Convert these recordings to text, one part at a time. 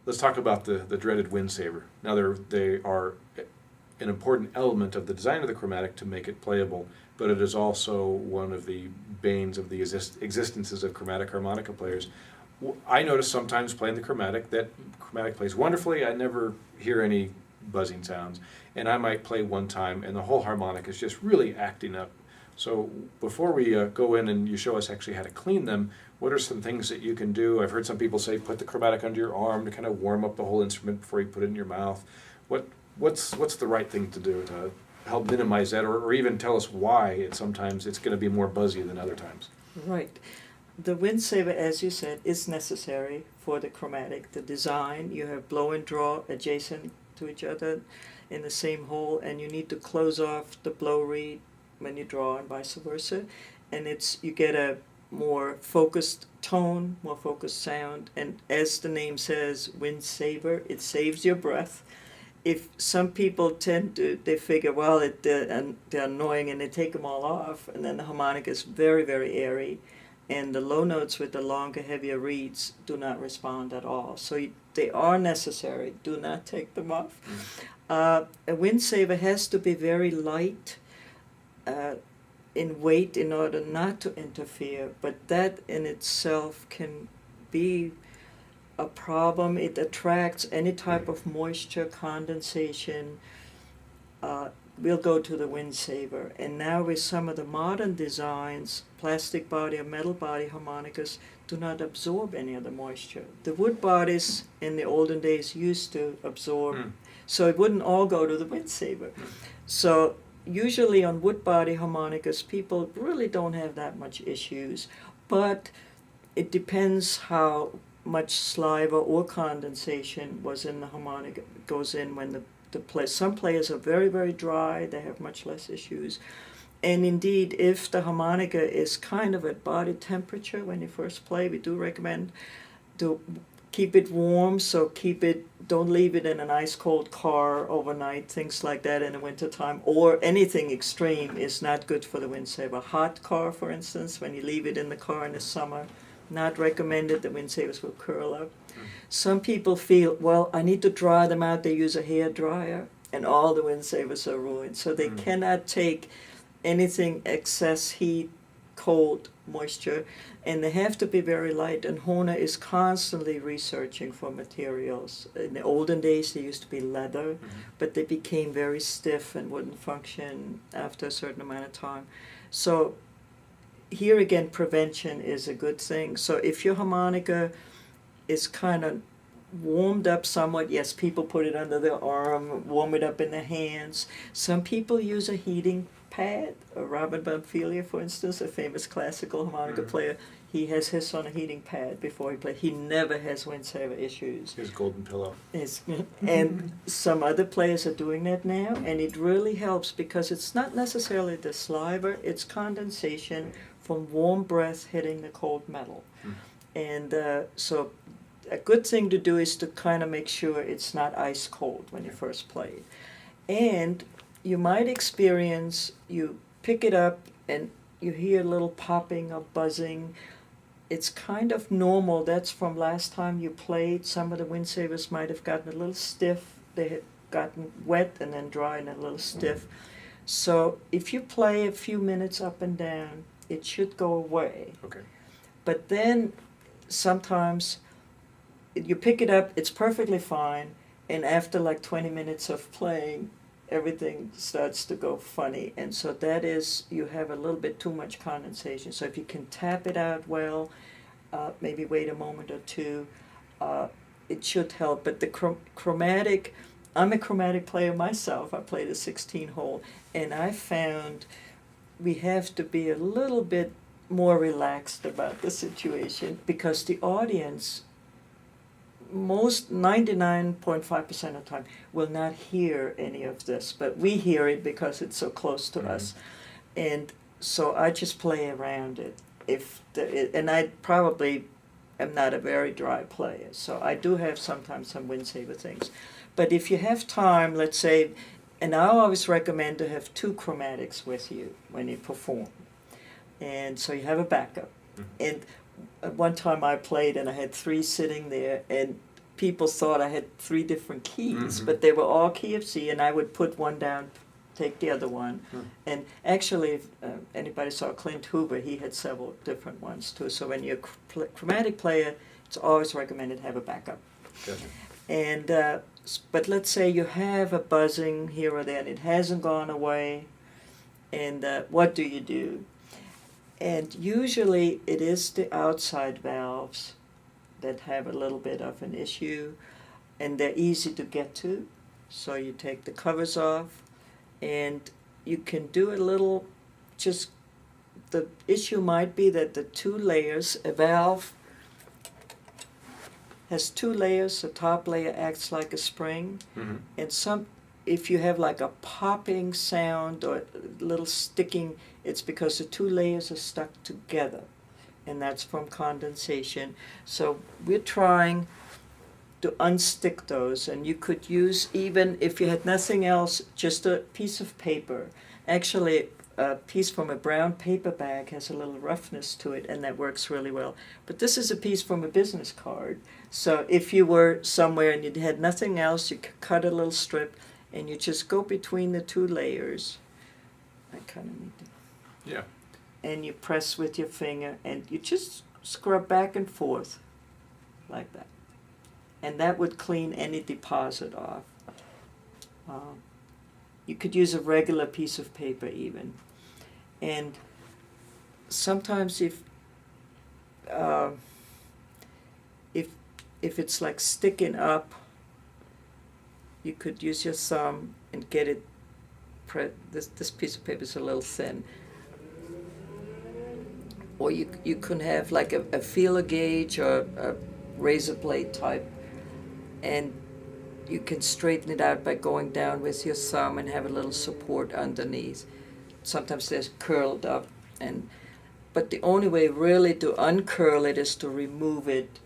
let's talk about the dreaded wind saver. Now they are an important element of the design of the chromatic to make it playable, but it is also one of the banes of the existences of chromatic harmonica players. I notice sometimes playing the chromatic that chromatic plays wonderfully. I never hear any buzzing sounds, and I might play one time and the whole harmonic is just really acting up. So before we go in and you show us actually how to clean them, what are some things that you can do? I've heard some people say put the chromatic under your arm to kind of warm up the whole instrument before you put it in your mouth. What's the right thing to do to help minimize that, or even tell us why sometimes it's going to be more buzzy than other times? Right. The wind saver, as you said, is necessary for the chromatic. The design, you have blow and draw adjacent to each other in the same hole, and you need to close off the blow reed when you draw and vice versa. And you get a more focused tone, more focused sound, and as the name says, wind saver, it saves your breath. If some people they figure, well, they're annoying and they take them all off, and then the harmonica is very, very airy, and the low notes with the longer, heavier reeds do not respond at all. So they are necessary. Do not take them off. A wind saver has to be very light in weight in order not to interfere, but that in itself can be a problem. It attracts any type of moisture, condensation, will go to the wind saver. And now with some of the modern designs, plastic body or metal body harmonicas do not absorb any of the moisture. The wood bodies in the olden days used to absorb, so it wouldn't all go to the wind saver. So usually on wood body harmonicas, people really don't have that much issues, but it depends how much saliva or condensation was in the harmonica goes in when the play. Some players are very, very dry, they have much less issues. And indeed, if the harmonica is kind of at body temperature when you first play, we do recommend to keep it warm, so don't leave it in an ice cold car overnight, things like that in the wintertime, or anything extreme is not good for the wind saver. Hot car, for instance, when you leave it in the car in the summer, not recommended. The wind savers will curl up. Some people feel, well, I need to dry them out. They use a hair dryer, and all the wind savers are ruined. So they cannot take anything excess heat, cold, moisture, and they have to be very light. And Hohner is constantly researching for materials. In the olden days, they used to be leather, but they became very stiff and wouldn't function after a certain amount of time. So here again, prevention is a good thing. So if your harmonica is kind of warmed up somewhat, yes, people put it under their arm, warm it up in their hands. Some people use a heating pad. Robert Bonfilia, for instance, a famous classical harmonica player, he has his on a heating pad before he plays. He never has wind saver issues. His golden pillow. And some other players are doing that now, and it really helps because it's not necessarily the saliva, it's condensation from warm breath hitting the cold metal. And so a good thing to do is to kind of make sure it's not ice cold when you first play it. And you might experience, you pick it up and you hear a little popping or buzzing. It's kind of normal. That's from last time you played. Some of the wind savers might have gotten a little stiff. They had gotten wet and then dry and a little stiff. So if you play a few minutes up and down, it should go away. Okay. But then sometimes you pick it up, it's perfectly fine, and after like 20 minutes of playing, everything starts to go funny. And so that is, you have a little bit too much condensation. So if you can tap it out well, maybe wait a moment or two, it should help. But the chromatic, I'm a chromatic player myself. I played a 16-hole, and I found we have to be a little bit more relaxed about the situation because the audience, most 99.5% of the time, will not hear any of this, but we hear it because it's so close to us. And so I just play around it. And I probably am not a very dry player, so I do have sometimes some wind saver things. But if you have time, let's say, and I always recommend to have 2 chromatics with you when you perform. And so you have a backup. And at one time I played and I had 3 sitting there, and people thought I had 3 different keys, Mhm. but they were all key of C, and I would put one down, take the other one. And actually, if anybody saw Clint Hoover, he had several different ones too. So when you're a chromatic player, it's always recommended to have a backup. Gotcha. And but let's say you have a buzzing here or there, and it hasn't gone away. And what do you do? And usually it is the outside valves that have a little bit of an issue, and they're easy to get to. So you take the covers off, and you can do a little, just the issue might be that the 2 layers, a valve has 2 layers. The top layer acts like a spring, Mhm. and if you have like a popping sound or a little sticking, it's because the 2 layers are stuck together, and that's from condensation. So we're trying to unstick those, and you could use, even if you had nothing else, just a piece of paper. Actually, a piece from a brown paper bag has a little roughness to it, and that works really well. But this is a piece from a business card. So if you were somewhere and you had nothing else, you could cut a little strip, and you just go between the 2 layers. I kind of need to. Yeah. And you press with your finger, and you just scrub back and forth like that. And that would clean any deposit off. You could use a regular piece of paper even. And sometimes if it's like sticking up, you could use your thumb and get it. This piece of paper is a little thin. Or you can have like a feeler gauge or a razor blade type, and you can straighten it out by going down with your thumb and have a little support underneath. Sometimes they're curled up, but the only way really to uncurl it is to remove it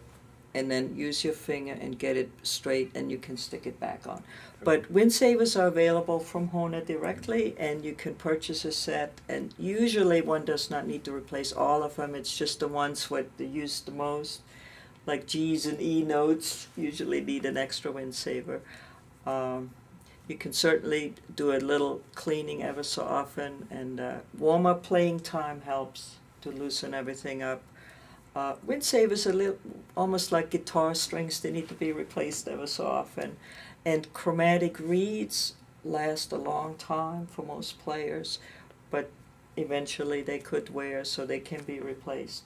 and then use your finger and get it straight, and you can stick it back on. But wind savers are available from Hohner directly, and you can purchase a set, and usually one does not need to replace all of them. It's just the ones what they use the most, like G's and E notes usually need an extra wind saver. You can certainly do a little cleaning ever so often, and warm-up playing time helps to loosen everything up. Wind savers are almost like guitar strings. They need to be replaced ever so often. And chromatic reeds last a long time for most players, but eventually they could wear, so they can be replaced.